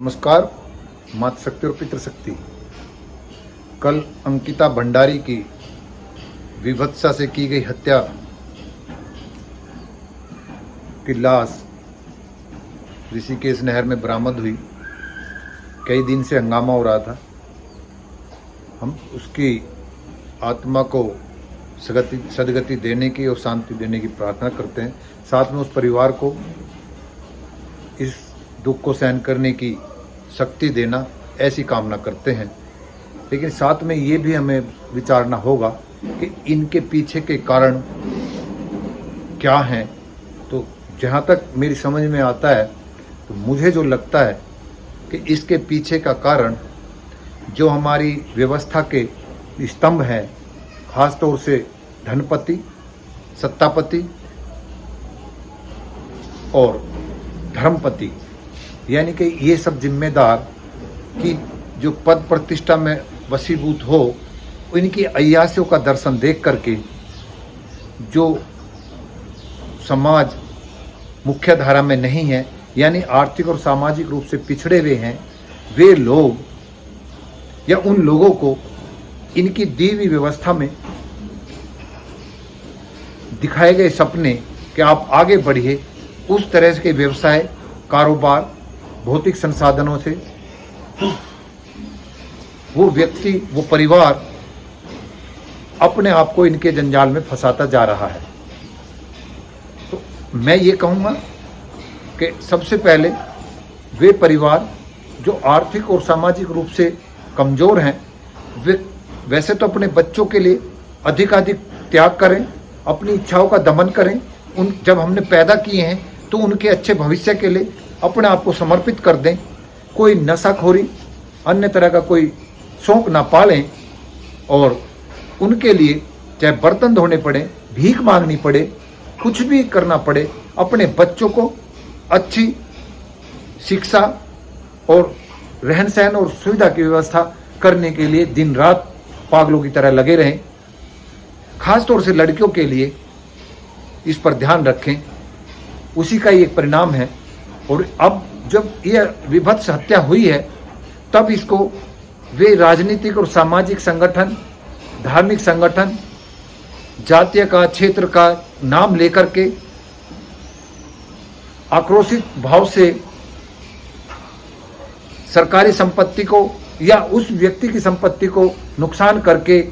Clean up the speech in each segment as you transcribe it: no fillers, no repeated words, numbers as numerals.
नमस्कार। मातृशक्ति और पितृशक्ति। कल अंकिता भंडारी की विभत्सा से की गई हत्या की लाश ऋषिकेश नहर में बरामद हुई। कई दिन से हंगामा हो रहा था। हम उसकी आत्मा को सदगति देने की और शांति देने की प्रार्थना करते हैं। साथ में उस परिवार को इस दुख को सहन करने की शक्ति देना, ऐसी कामना करते हैं। लेकिन साथ में ये भी हमें विचारना होगा कि इनके पीछे के कारण क्या हैं। तो जहाँ तक मेरी समझ में आता है, तो मुझे जो लगता है कि इसके पीछे का कारण जो हमारी व्यवस्था के स्तंभ हैं, खास तौर से धनपति, सत्तापति और धर्मपति, यानी कि ये सब जिम्मेदार कि जो पद प्रतिष्ठा में वशीभूत हो, इनकी अय्यासियों का दर्शन देख करके जो समाज मुख्य धारा में नहीं है, यानी आर्थिक और सामाजिक रूप से पिछड़े हुए हैं, वे लोग या उन लोगों को इनकी दी हुई व्यवस्था में दिखाए गए सपने कि आप आगे बढ़िए, उस तरह के व्यवसाय, कारोबार, भौतिक संसाधनों से वो व्यक्ति, वो परिवार अपने आप को इनके जंजाल में फंसाता जा रहा है। तो मैं ये कहूँगा कि सबसे पहले वे परिवार जो आर्थिक और सामाजिक रूप से कमज़ोर हैं, वे वैसे तो अपने बच्चों के लिए अधिकाधिक त्याग करें, अपनी इच्छाओं का दमन करें। जब हमने पैदा किए हैं तो उनके अच्छे भविष्य के लिए अपने आप को समर्पित कर दें। कोई नशाखोरी, अन्य तरह का कोई शौक ना पालें और उनके लिए चाहे बर्तन धोने पड़े, भीख मांगनी पड़े, कुछ भी करना पड़े, अपने बच्चों को अच्छी शिक्षा और रहन सहन और सुविधा की व्यवस्था करने के लिए दिन रात पागलों की तरह लगे रहें। खास तौर से लड़कियों के लिए इस पर ध्यान रखें, उसी का ही एक परिणाम है। और अब जब यह विभत्स हत्या हुई है, तब इसको वे राजनीतिक और सामाजिक संगठन, धार्मिक संगठन, जातीय का, क्षेत्र का नाम लेकर के आक्रोशित भाव से सरकारी संपत्ति को या उस व्यक्ति की संपत्ति को नुकसान करके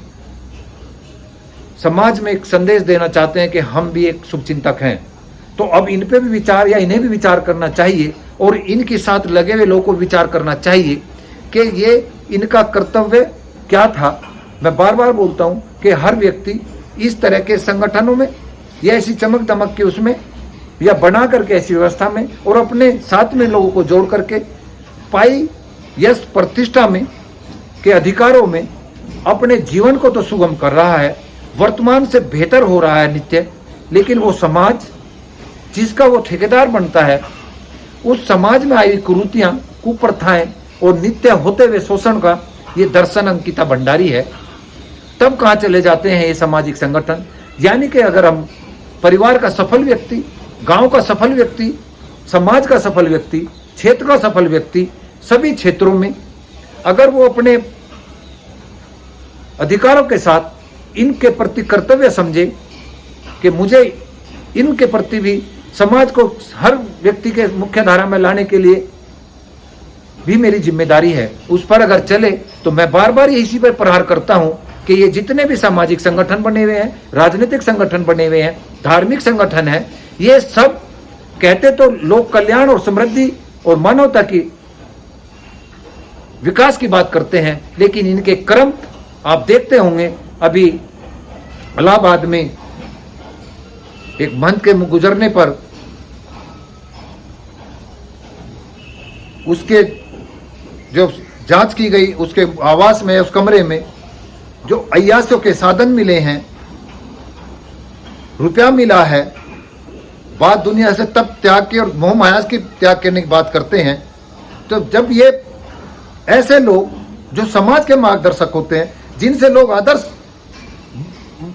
समाज में एक संदेश देना चाहते हैं कि हम भी एक शुभचिंतक हैं। तो अब इन पे भी विचार, या इन्हें भी विचार करना चाहिए और इनके साथ लगे हुए लोगों को विचार करना चाहिए कि ये इनका कर्तव्य क्या था। मैं बार बार बोलता हूँ कि हर व्यक्ति इस तरह के संगठनों में या ऐसी चमक दमक के उसमें या बना करके ऐसी व्यवस्था में और अपने साथ में लोगों को जोड़ करके पाई यश प्रतिष्ठा में के अधिकारों में अपने जीवन को तो सुगम कर रहा है, वर्तमान से बेहतर हो रहा है नित्य। लेकिन वो समाज जिसका वो ठेकेदार बनता है, उस समाज में आई कुरीतियां, कुप्रथाएं और नित्य होते हुए शोषण का ये दर्शन अंकिता भंडारी है। तब कहाँ चले जाते हैं ये सामाजिक संगठन। यानी कि अगर हम परिवार का सफल व्यक्ति, गांव का सफल व्यक्ति, समाज का सफल व्यक्ति, क्षेत्र का सफल व्यक्ति, सभी क्षेत्रों में अगर वो अपने अधिकारों के साथ इनके प्रति कर्तव्य समझे कि मुझे इनके प्रति भी समाज को हर व्यक्ति के मुख्य धारा में लाने के लिए भी मेरी जिम्मेदारी है, उस पर अगर चले, तो मैं बार बार इसी पर प्रहार करता हूं कि ये जितने भी सामाजिक संगठन बने हुए हैं, राजनीतिक संगठन बने हुए हैं, धार्मिक संगठन है, ये सब कहते तो लोक कल्याण और समृद्धि और मानवता की विकास की बात करते हैं, लेकिन इनके कर्म आप देखते होंगे। अभी इलाहाबाद में एक महंत के गुजरने पर उसके जो जांच की गई, उसके आवास में, उस कमरे में जो अय्यासियों के साधन मिले हैं, रुपया मिला है, बात दुनिया से तब त्याग की और मोह माया की त्याग करने की बात करते हैं। तो जब ये ऐसे लोग जो समाज के मार्गदर्शक होते हैं, जिनसे लोग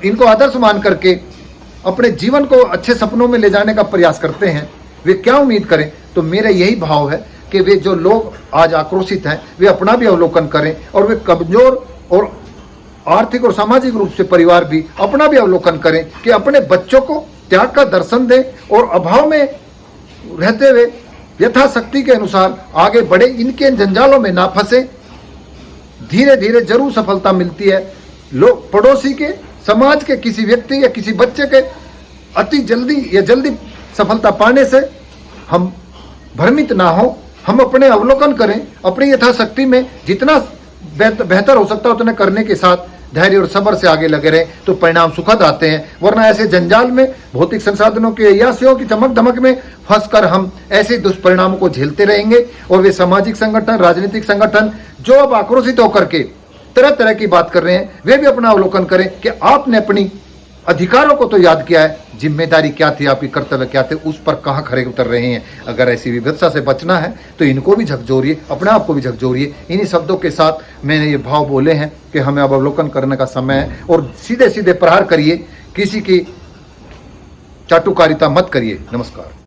इनको आदर्श मान करके अपने जीवन को अच्छे सपनों में ले जाने का प्रयास करते हैं, वे क्या उम्मीद करें। तो मेरा यही भाव है कि वे जो लोग आज आक्रोशित हैं वे अपना भी अवलोकन करें और वे कमजोर और आर्थिक और सामाजिक रूप से परिवार भी अपना भी अवलोकन करें कि अपने बच्चों को त्याग का दर्शन दें और अभाव में रहते हुए यथाशक्ति के अनुसार आगे बढ़े, इनके जंजालों में ना फंसे। धीरे धीरे जरूर सफलता मिलती है। लोग पड़ोसी के, समाज के किसी व्यक्ति या किसी बच्चे के अति जल्दी सफलता पाने से हम भ्रमित ना हो। हम अपने अवलोकन करें, अपनी यथाशक्ति में जितना बेहतर हो सकता है उतना करने के साथ धैर्य और सब्र से आगे लगे रहे तो परिणाम सुखद आते हैं। वरना ऐसे जंजाल में, भौतिक संसाधनों के अय्यासियों की चमक धमक में फंसकर हम ऐसे दुष्परिणामों को झेलते रहेंगे और वे सामाजिक संगठन, राजनीतिक संगठन जो अब आक्रोशित होकर के तरह तरह की बात कर रहे हैं, वे भी अपना अवलोकन करें कि आपने अपनी अधिकारों को तो याद किया है, जिम्मेदारी क्या थी, आपकी कर्तव्य क्या थे, उस पर कहाँ खरे उतर रहे हैं। अगर ऐसी विवत्सा से बचना है तो इनको भी झकझोरिए, अपने आप को भी झकझोरिए। इन्हीं शब्दों के साथ मैंने ये भाव बोले हैं कि हमें अब अवलोकन करने का समय है और सीधे सीधे प्रहार करिए, किसी की चाटुकारिता मत करिए। नमस्कार।